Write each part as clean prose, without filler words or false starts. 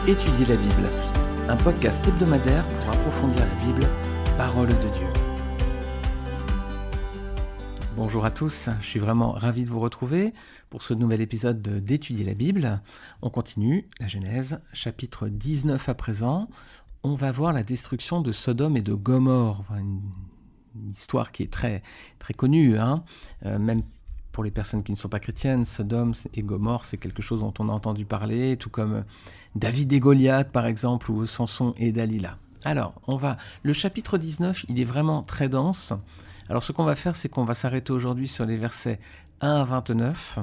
Étudier la Bible, un podcast hebdomadaire pour approfondir la Bible, parole de Dieu. Bonjour à tous, je suis vraiment ravi de vous retrouver pour ce nouvel épisode d'Étudier la Bible. On continue la Genèse, chapitre 19 à présent. On va voir la destruction de Sodome et de Gomorrhe, une histoire qui est très, très connue, même pour les personnes qui ne sont pas chrétiennes. Sodome et Gomorrhe, c'est quelque chose dont on a entendu parler, tout comme David et Goliath par exemple, ou Samson et Dalila. Alors, le chapitre 19, il est vraiment très dense. Alors ce qu'on va faire, c'est qu'on va s'arrêter aujourd'hui sur les versets 1 à 29,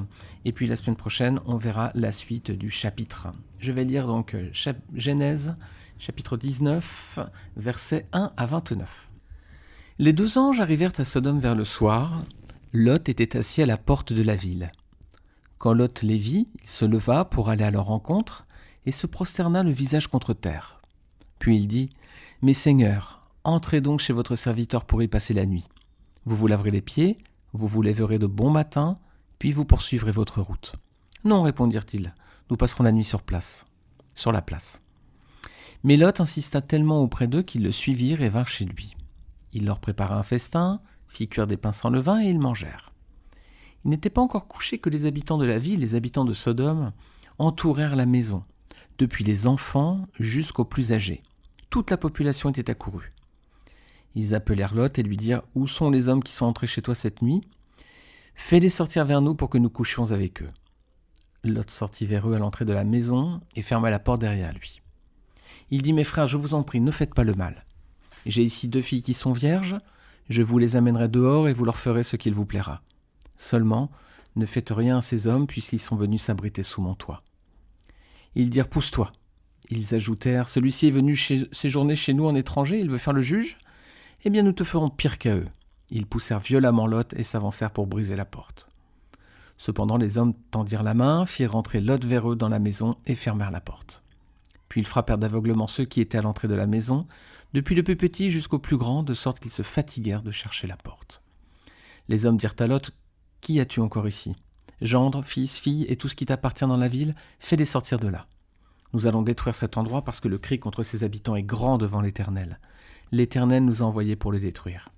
et puis la semaine prochaine, on verra la suite du chapitre. Je vais lire donc Genèse, chapitre 19, versets 1 à 29. Les 2 anges arrivèrent à Sodome vers le soir. Lot était assis à la porte de la ville. Quand Lot les vit, il se leva pour aller à leur rencontre et se prosterna le visage contre terre. Puis il dit : « Mes seigneurs, entrez donc chez votre serviteur pour y passer la nuit. Vous vous laverez les pieds, vous vous lèverez de bon matin, puis vous poursuivrez votre route. » « Non, répondirent-ils, nous passerons la nuit sur la place. » Mais Lot insista tellement auprès d'eux qu'ils le suivirent et vinrent chez lui. Il leur prépara un festin, fit cuire des pains sans levain et ils mangèrent. Il n'était pas encore couché que les habitants de la ville, les habitants de Sodome, entourèrent la maison, depuis les enfants jusqu'aux plus âgés. Toute la population était accourue. Ils appelèrent Lot et lui dirent : « Où sont les hommes qui sont entrés chez toi cette nuit ? Fais-les sortir vers nous pour que nous couchions avec eux. » Lot sortit vers eux à l'entrée de la maison et ferma la porte derrière lui. Il dit : « Mes frères, je vous en prie, ne faites pas le mal. J'ai ici 2 filles qui sont vierges. Je vous les amènerai dehors et vous leur ferez ce qu'il vous plaira. Seulement, ne faites rien à ces hommes puisqu'ils sont venus s'abriter sous mon toit. » Ils dirent : « Pousse-toi. » Ils ajoutèrent : « Celui-ci est venu séjourner chez nous en étranger, il veut faire le juge ? Eh bien, nous te ferons pire qu'à eux. » Ils poussèrent violemment Lot et s'avancèrent pour briser la porte. Cependant, les hommes tendirent la main, firent rentrer Lot vers eux dans la maison et fermèrent la porte. Puis ils frappèrent d'aveuglement ceux qui étaient à l'entrée de la maison, depuis le plus petit jusqu'au plus grand, de sorte qu'ils se fatiguèrent de chercher la porte. Les hommes dirent à Lot : « Qui as-tu encore ici ? Gendre, fils, fille et tout ce qui t'appartient dans la ville, fais-les sortir de là. Nous allons détruire cet endroit parce que le cri contre ses habitants est grand devant l'Éternel. L'Éternel nous a envoyés pour le détruire. »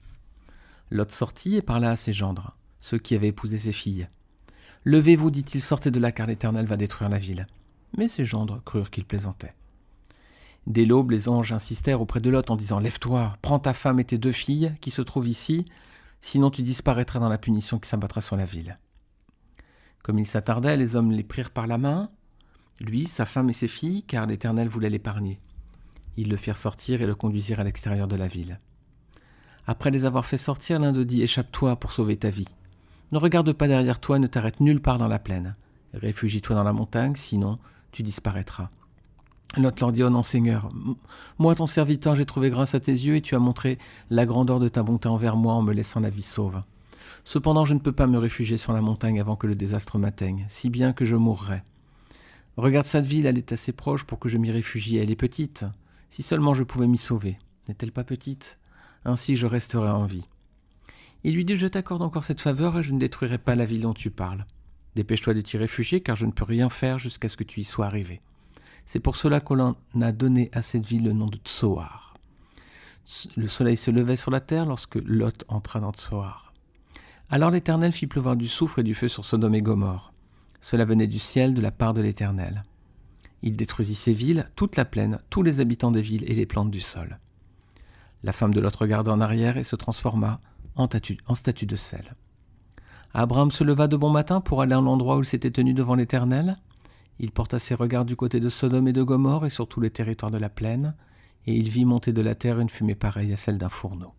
Lot sortit et parla à ses gendres, ceux qui avaient épousé ses filles. « Levez-vous, dit-il, sortez de là car l'Éternel va détruire la ville. » Mais ses gendres crurent qu'il plaisantait. Dès l'aube, les anges insistèrent auprès de Lot en disant : « Lève-toi, prends ta femme et tes 2 filles qui se trouvent ici, sinon tu disparaîtras dans la punition qui s'abattra sur la ville. » Comme il s'attardait, les hommes les prirent par la main, lui, sa femme et ses filles, car l'Éternel voulait l'épargner. Ils le firent sortir et le conduisirent à l'extérieur de la ville. Après les avoir fait sortir, l'un d'eux dit : « Échappe-toi pour sauver ta vie. Ne regarde pas derrière toi et ne t'arrête nulle part dans la plaine. Réfugie-toi dans la montagne, sinon tu disparaîtras. » Lot leur dit : « Oh non, Seigneur, moi ton serviteur, j'ai trouvé grâce à tes yeux et tu as montré la grandeur de ta bonté envers moi en me laissant la vie sauve. Cependant, je ne peux pas me réfugier sur la montagne avant que le désastre m'atteigne, si bien que je mourrai. Regarde cette ville, elle est assez proche pour que je m'y réfugie, elle est petite. Si seulement je pouvais m'y sauver. N'est-elle pas petite ? Ainsi je resterai en vie. » Il lui dit : « Je t'accorde encore cette faveur et je ne détruirai pas la ville dont tu parles. Dépêche-toi de t'y réfugier car je ne peux rien faire jusqu'à ce que tu y sois arrivé. C'est pour cela qu'on a donné à cette ville le nom de Tsoar. » Le soleil se levait sur la terre lorsque Lot entra dans Tsoar. Alors l'Éternel fit pleuvoir du soufre et du feu sur Sodome et Gomorrhe. Cela venait du ciel de la part de l'Éternel. Il détruisit ces villes, toute la plaine, tous les habitants des villes et les plantes du sol. La femme de Lot regarda en arrière et se transforma en statue de sel. Abraham se leva de bon matin pour aller à l'endroit où il s'était tenu devant l'Éternel. Il porta ses regards du côté de Sodome et de Gomorrhe et sur tous les territoires de la plaine, et il vit monter de la terre une fumée pareille à celle d'un fourneau.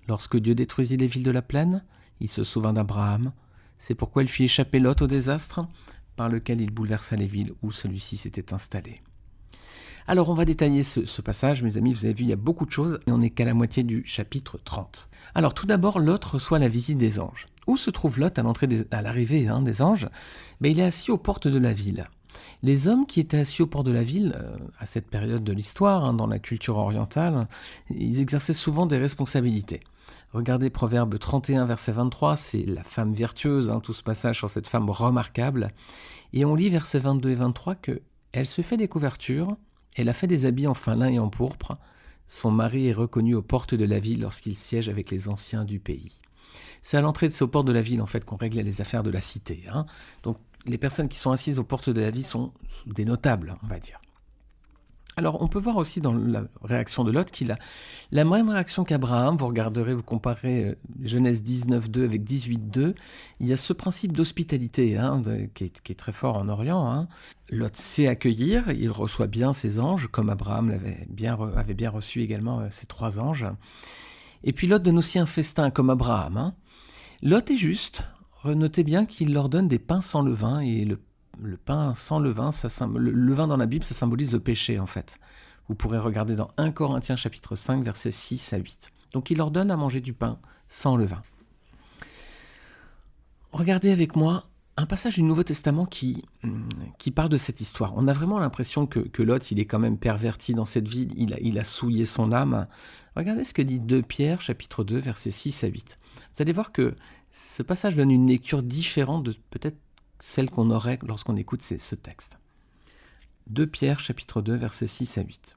Lorsque Dieu détruisit les villes de la plaine, il se souvint d'Abraham. C'est pourquoi il fit échapper Lot au désastre, par lequel il bouleversa les villes où celui-ci s'était installé. Alors on va détailler ce passage, mes amis, vous avez vu, il y a beaucoup de choses, et on n'est qu'à la moitié du chapitre 30. Alors tout d'abord, Lot reçoit la visite des anges. Où se trouve Lot à l'arrivée des anges ? Il est assis aux portes de la ville. Les hommes qui étaient assis aux portes de la ville, à cette période de l'histoire, dans la culture orientale, ils exerçaient souvent des responsabilités. Regardez Proverbe 31, verset 23, c'est la femme vertueuse, tout ce passage sur cette femme remarquable. Et on lit versets 22 et 23 qu'elle Elle se fait des couvertures, elle a fait des habits en fin lin et en pourpre. Son mari est reconnu aux portes de la ville lorsqu'il siège avec les anciens du pays. C'est à l'entrée de ces portes de la ville en fait qu'on réglait les affaires de la cité. Donc les personnes qui sont assises aux portes de la ville sont des notables, on va dire. Alors on peut voir aussi dans la réaction de Lot qu'il a la même réaction qu'Abraham. Vous regarderez, vous comparez Genèse 19.2 avec 18.2. Il y a ce principe d'hospitalité qui est très fort en Orient. Lot sait accueillir, il reçoit bien ses anges, comme Abraham avait bien reçu également ses 3 anges. Et puis Lot donne aussi un festin, comme Abraham. Lot est juste. Notez bien qu'il leur donne des pains sans levain, et le pain sans levain, le vin dans la Bible, ça symbolise le péché en fait. Vous pourrez regarder dans 1 Corinthiens chapitre 5, versets 6 à 8. Donc il leur donne à manger du pain sans levain. Regardez avec moi un passage du Nouveau Testament qui parle de cette histoire. On a vraiment l'impression que Lot, il est quand même perverti dans cette vie, il a souillé son âme. Regardez ce que dit 2 Pierre chapitre 2, versets 6 à 8. Vous allez voir que ce passage donne une lecture différente de peut-être celle qu'on aurait lorsqu'on écoute ce texte. 2 Pierre, chapitre 2, versets 6 à 8.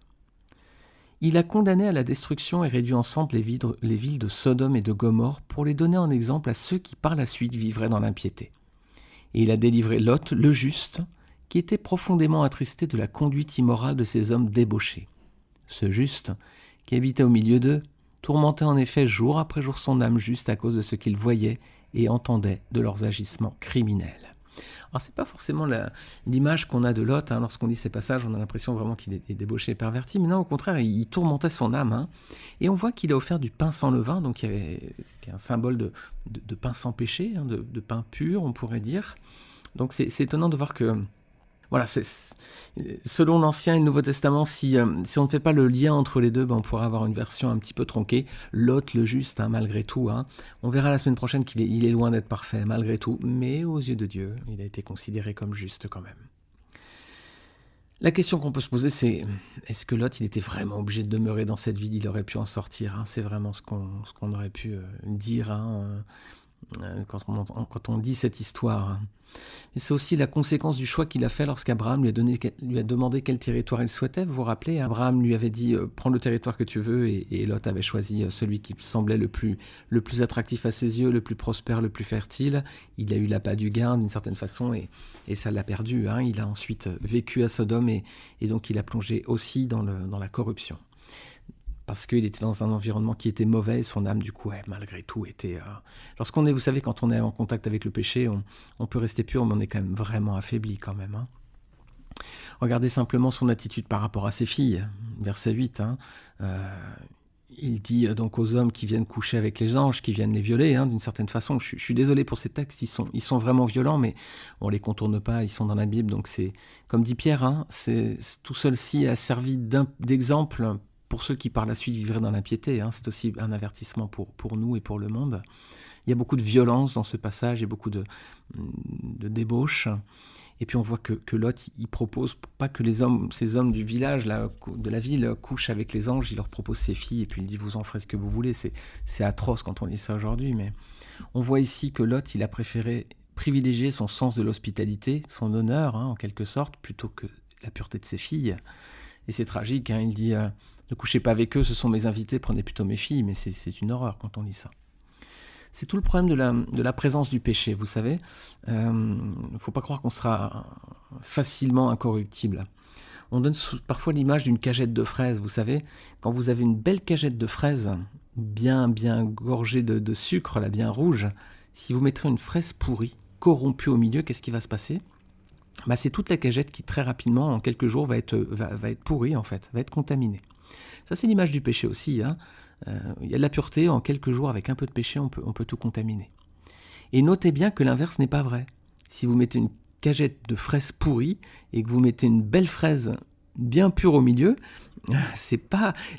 Il a condamné à la destruction et réduit en cendres les villes de Sodome et de Gomorrhe pour les donner en exemple à ceux qui par la suite vivraient dans l'impiété. Et il a délivré Lot, le juste, qui était profondément attristé de la conduite immorale de ces hommes débauchés. Ce juste, qui habitait au milieu d'eux, tourmentait en effet jour après jour son âme juste à cause de ce qu'il voyait et entendait de leurs agissements criminels. Alors c'est pas forcément l'image qu'on a de Lot, lorsqu'on lit ces passages, on a l'impression vraiment qu'il est débauché et perverti, mais non, au contraire, il tourmentait son âme, et on voit qu'il a offert du pain sans levain, donc ce qui est un symbole de pain sans péché, de pain pur, on pourrait dire. Donc c'est étonnant de voir que, voilà, selon l'Ancien et le Nouveau Testament, si on ne fait pas le lien entre les deux, on pourra avoir une version un petit peu tronquée. Lot, le juste, malgré tout. On verra la semaine prochaine qu'il est loin d'être parfait, malgré tout. Mais aux yeux de Dieu, il a été considéré comme juste quand même. La question qu'on peut se poser, c'est est-ce que Lot, il était vraiment obligé de demeurer dans cette ville? Il aurait pu en sortir. C'est vraiment ce qu'on aurait pu dire quand on dit cette histoire. Et c'est aussi la conséquence du choix qu'il a fait lorsqu'Abraham lui a demandé quel territoire il souhaitait. Vous vous rappelez, Abraham lui avait dit « Prends le territoire que tu veux » et Lot avait choisi celui qui semblait le plus attractif à ses yeux, le plus prospère, le plus fertile. Il a eu l'appât du gain d'une certaine façon et ça l'a perdu. Il a ensuite vécu à Sodome et donc il a plongé aussi dans la corruption. Parce qu'il était dans un environnement qui était mauvais, et son âme, du coup, malgré tout, était... vous savez, quand on est en contact avec le péché, on peut rester pur, mais on est quand même vraiment affaibli, quand même. Regardez simplement son attitude par rapport à ses filles. Verset 8, il dit donc aux hommes qui viennent coucher avec les anges, qui viennent les violer, d'une certaine façon. Je suis désolé pour ces textes, ils sont vraiment violents, mais on les contourne pas, ils sont dans la Bible, donc c'est... Comme dit Pierre, tout ceci a servi d'exemple pour ceux qui par la suite vivraient dans l'impiété. C'est aussi un avertissement pour nous et pour le monde. Il y a beaucoup de violence dans ce passage et beaucoup de débauche. Et puis on voit que Lot, il propose, pour pas que ces hommes du village, de la ville, couchent avec les anges, il leur propose ses filles, et puis il dit vous en ferez ce que vous voulez. C'est atroce quand on lit ça aujourd'hui, mais on voit ici que Lot, il a préféré privilégier son sens de l'hospitalité, son honneur, en quelque sorte, plutôt que la pureté de ses filles. Et c'est tragique, il dit ne couchez pas avec eux, ce sont mes invités, prenez plutôt mes filles, mais c'est une horreur quand on lit ça. C'est tout le problème de la présence du péché, vous savez. Il ne faut pas croire qu'on sera facilement incorruptible. On donne parfois l'image d'une cagette de fraises, vous savez. Quand vous avez une belle cagette de fraises, bien gorgée de sucre, bien rouge, si vous mettrez une fraise pourrie, corrompue au milieu, qu'est-ce qui va se passer ? C'est toute la cagette qui, très rapidement, en quelques jours, va être pourrie, en fait, va être contaminée. Ça, c'est l'image du péché aussi. Il y a de la pureté, en quelques jours, avec un peu de péché, on peut tout contaminer. Et notez bien que l'inverse n'est pas vrai. Si vous mettez une cagette de fraises pourries et que vous mettez une belle fraise bien pure au milieu,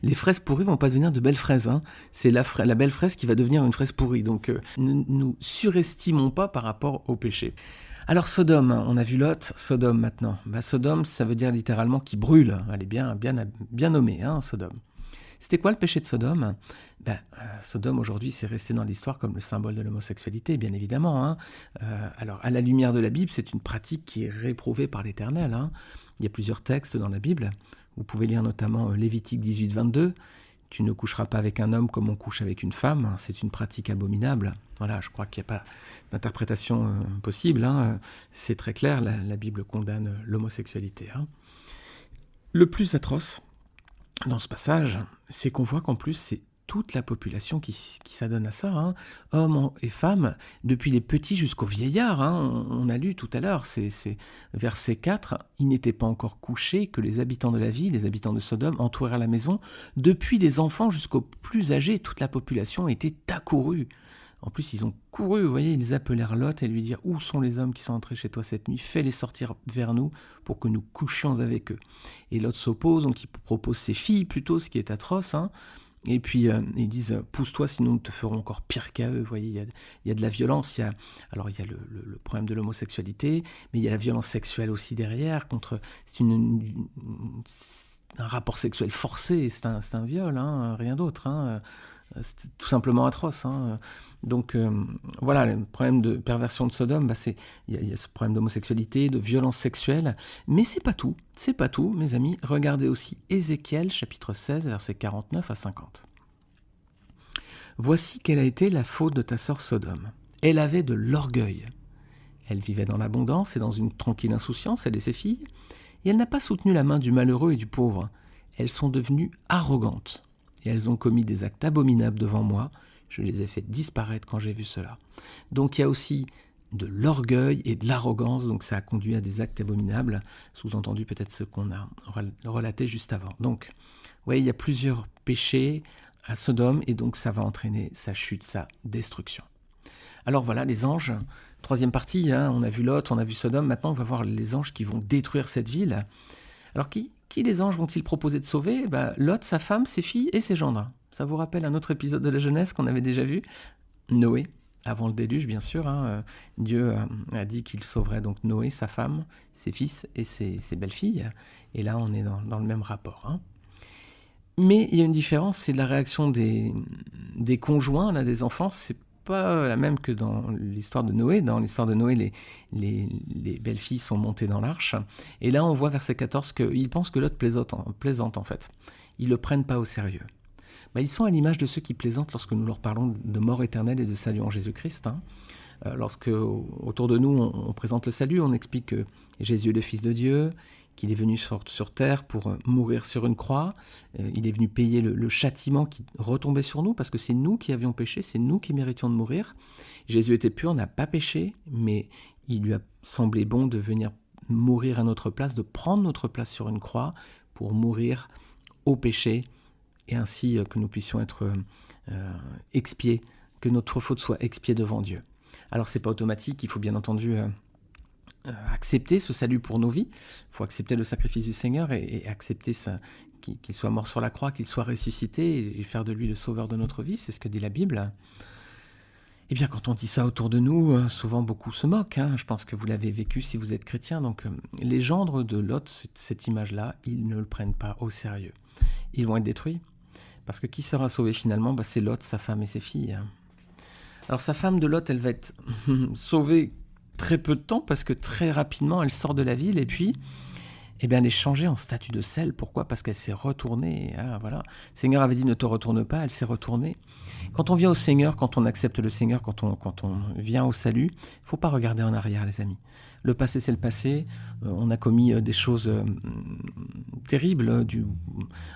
les fraises pourries vont pas devenir de belles fraises. C'est la belle fraise qui va devenir une fraise pourrie. Donc, ne nous surestimons pas par rapport au péché. Alors Sodome, on a vu Lot, Sodome maintenant. Sodome, ça veut dire littéralement qui brûle. Elle est bien nommée, Sodome. C'était quoi le péché de Sodome ? Sodome aujourd'hui, c'est resté dans l'histoire comme le symbole de l'homosexualité, bien évidemment. Alors à la lumière de la Bible, c'est une pratique qui est réprouvée par l'Éternel. Il y a plusieurs textes dans la Bible. Vous pouvez lire notamment Lévitique 18-22. Tu ne coucheras pas avec un homme comme on couche avec une femme. C'est une pratique abominable. Voilà, je crois qu'il n'y a pas d'interprétation possible. C'est très clair, la Bible condamne l'homosexualité. Le plus atroce dans ce passage, c'est qu'on voit qu'en plus, c'est toute la population qui s'adonne à ça, hommes et femmes, depuis les petits jusqu'aux vieillards. On a lu tout à l'heure, c'est verset 4, « Il n'était pas encore couché que les habitants de la ville, les habitants de Sodome, entourèrent la maison. Depuis les enfants jusqu'aux plus âgés, toute la population était accourue. » En plus, ils ont couru, vous voyez, ils appelèrent Lot et lui dirent « Où sont les hommes qui sont entrés chez toi cette nuit ? Fais-les sortir vers nous pour que nous couchions avec eux. » Et Lot s'oppose, donc il propose ses filles plutôt, ce qui est atroce, Et puis, ils disent « Pousse-toi, sinon nous te ferons encore pire qu'à eux. » Vous voyez, il y a de la violence. Il y a le problème de l'homosexualité, mais il y a la violence sexuelle aussi derrière. C'est un rapport sexuel forcé, c'est un viol, rien d'autre. C'est tout simplement atroce. Donc, voilà, le problème de perversion de Sodome, il y a ce problème d'homosexualité, de violence sexuelle. Mais c'est pas tout, mes amis. Regardez aussi Ézéchiel, chapitre 16, versets 49 à 50. « Voici quelle a été la faute de ta sœur Sodome. Elle avait de l'orgueil. Elle vivait dans l'abondance et dans une tranquille insouciance, elle et ses filles, et elle n'a pas soutenu la main du malheureux et du pauvre. Elles sont devenues arrogantes, et elles ont commis des actes abominables devant moi. Je les ai fait disparaître quand j'ai vu cela. » Donc il y a aussi de l'orgueil et de l'arrogance, donc ça a conduit à des actes abominables, sous-entendu peut-être ce qu'on a relaté juste avant. Donc, vous voyez, il y a plusieurs péchés à Sodome, et donc ça va entraîner sa chute, sa destruction. Alors voilà, les anges, troisième partie, on a vu Lot, on a vu Sodome, maintenant on va voir les anges qui vont détruire cette ville. Alors qui les anges vont-ils proposer de sauver ? Lot, sa femme, ses filles et ses gendres. Ça vous rappelle un autre épisode de la Genèse qu'on avait déjà vu ? Noé, avant le déluge bien sûr, Dieu a dit qu'il sauverait donc Noé, sa femme, ses fils et ses belles-filles. Et là on est dans le même rapport. Mais il y a une différence, c'est la réaction des conjoints, là, des enfants, c'est pas la même que dans l'histoire de Noé. Dans l'histoire de Noé, les belles-filles sont montées dans l'arche. Et là, on voit verset 14 qu'ils pensent que Lot plaisante en fait. Ils le prennent pas au sérieux. Ils sont à l'image de ceux qui plaisantent lorsque nous leur parlons de mort éternelle et de salut en Jésus-Christ. Lorsque, autour de nous, on présente le salut, on explique que Jésus est le Fils de Dieu, qu'il est venu sur terre pour mourir sur une croix. Il est venu payer le châtiment qui retombait sur nous, parce que c'est nous qui avions péché, c'est nous qui méritions de mourir. Jésus était pur, n'a pas péché, mais il lui a semblé bon de venir mourir à notre place, de prendre notre place sur une croix pour mourir au péché, et ainsi que nous puissions être expiés, que notre faute soit expiée devant Dieu. Alors c'est pas automatique, il faut bien entendu accepter ce salut pour nos vies, il faut accepter le sacrifice du Seigneur et accepter qu'il soit mort sur la croix, qu'il soit ressuscité et faire de lui le sauveur de notre vie, c'est ce que dit la Bible. Eh bien quand on dit ça autour de nous, souvent beaucoup se moquent, je pense que vous l'avez vécu si vous êtes chrétien, donc les gendres de Lot, cette image-là, ils ne le prennent pas au sérieux. Ils vont être détruits, parce que qui sera sauvé finalement ? C'est Lot, sa femme et ses filles. Alors sa femme de Lot, elle va être sauvée très peu de temps, parce que très rapidement, elle sort de la ville, et puis, elle est changée en statue de sel. Pourquoi ? Parce qu'elle s'est retournée. Voilà. Le Seigneur avait dit « ne te retourne pas », elle s'est retournée. Quand on vient au Seigneur, quand on accepte le Seigneur, quand on vient au salut, il ne faut pas regarder en arrière, les amis. Le passé, c'est le passé. On a commis des choses terribles.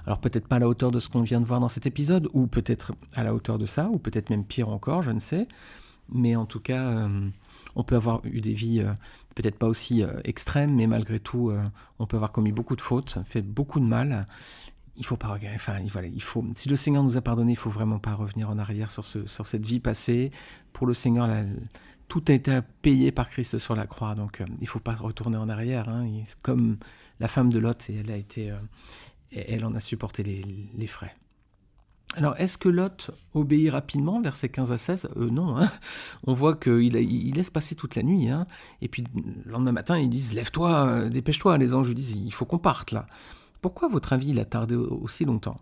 Alors peut-être pas à la hauteur de ce qu'on vient de voir dans cet épisode, ou peut-être à la hauteur de ça, ou peut-être même pire encore, je ne sais. Mais en tout cas, on peut avoir eu des vies peut-être pas aussi extrêmes, mais malgré tout, on peut avoir commis beaucoup de fautes, fait beaucoup de mal. Il faut pas regarder. Si le Seigneur nous a pardonné, il faut vraiment pas revenir en arrière sur cette vie passée. Pour le Seigneur, tout a été payé par Christ sur la croix, donc il faut pas retourner en arrière. C'est comme la femme de Lot, et elle en a supporté les frais. Alors, est-ce que Lot obéit rapidement, versets 15 à 16 ? Non, on voit qu'il laisse passer toute la nuit, et puis le lendemain matin, ils disent « Lève-toi, dépêche-toi », les anges lui disent « Il faut qu'on parte, là ». Pourquoi, à votre avis, il a tardé aussi longtemps ?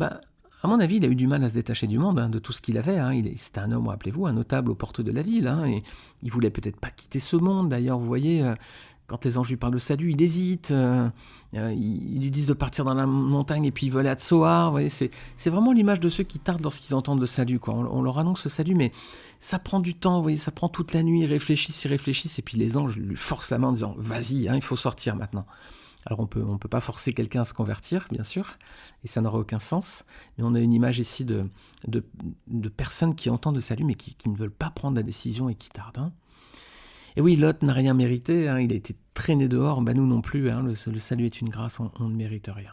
À mon avis, il a eu du mal à se détacher du monde, de tout ce qu'il avait. C'était un homme, rappelez-vous, un notable aux portes de la ville, et il voulait peut-être pas quitter ce monde. D'ailleurs, vous voyez, quand les anges lui parlent de salut, il hésite. Ils lui disent de partir dans la montagne et puis il veut aller à Tsoar. Vous voyez, c'est vraiment l'image de ceux qui tardent lorsqu'ils entendent le salut, quoi. On leur annonce le salut, mais ça prend du temps, vous voyez, ça prend toute la nuit, ils réfléchissent, et puis les anges lui forcent la main en disant « Vas-y, il faut sortir maintenant ». Alors on peut pas forcer quelqu'un à se convertir, bien sûr, et ça n'aurait aucun sens, mais on a une image ici de personnes qui entendent le salut, mais qui ne veulent pas prendre la décision et qui tardent. Et oui, Lot n'a rien mérité, il a été traîné dehors, nous non plus, le salut est une grâce, on ne mérite rien.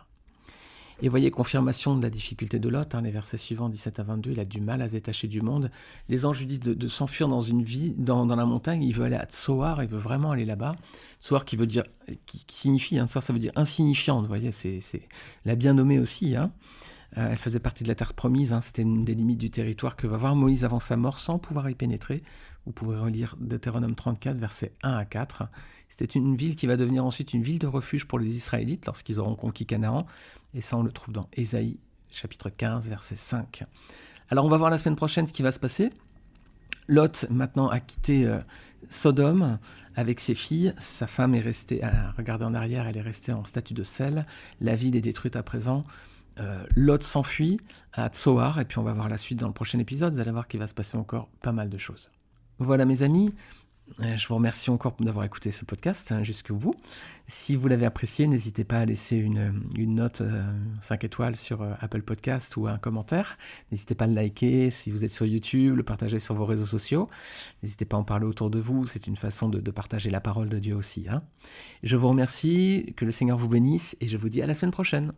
Et voyez, confirmation de la difficulté de Lot, les versets suivants, 17 à 22, il a du mal à se détacher du monde. Les anges lui disent de s'enfuir dans une vie, dans la montagne, il veut aller à Tsoar, il veut vraiment aller là-bas. Tsoar qui veut dire, qui signifie, Tsoar ça veut dire insignifiante, vous voyez, c'est la bien nommée aussi. Elle faisait partie de la terre promise, c'était une des limites du territoire que va voir Moïse avant sa mort sans pouvoir y pénétrer. Vous pouvez relire Deutéronome 34, versets 1 à 4. C'était une ville qui va devenir ensuite une ville de refuge pour les Israélites lorsqu'ils auront conquis Canaan. Et ça, on le trouve dans Ésaïe, chapitre 15, verset 5. Alors, on va voir la semaine prochaine ce qui va se passer. Lot, maintenant, a quitté Sodome avec ses filles. Sa femme est restée, regardez en arrière, elle est restée en statue de sel. La ville est détruite à présent. Lot s'enfuit à Tsoar, et puis on va voir la suite dans le prochain épisode. Vous allez voir qu'il va se passer encore pas mal de choses. Voilà mes amis, je vous remercie encore d'avoir écouté ce podcast jusqu'au bout. Si vous l'avez apprécié, n'hésitez pas à laisser une note 5 étoiles sur Apple Podcast ou un commentaire. N'hésitez pas à le liker si vous êtes sur YouTube, le partager sur vos réseaux sociaux. N'hésitez pas à en parler autour de vous, c'est une façon de partager la parole de Dieu aussi. Je vous remercie, que le Seigneur vous bénisse et je vous dis à la semaine prochaine.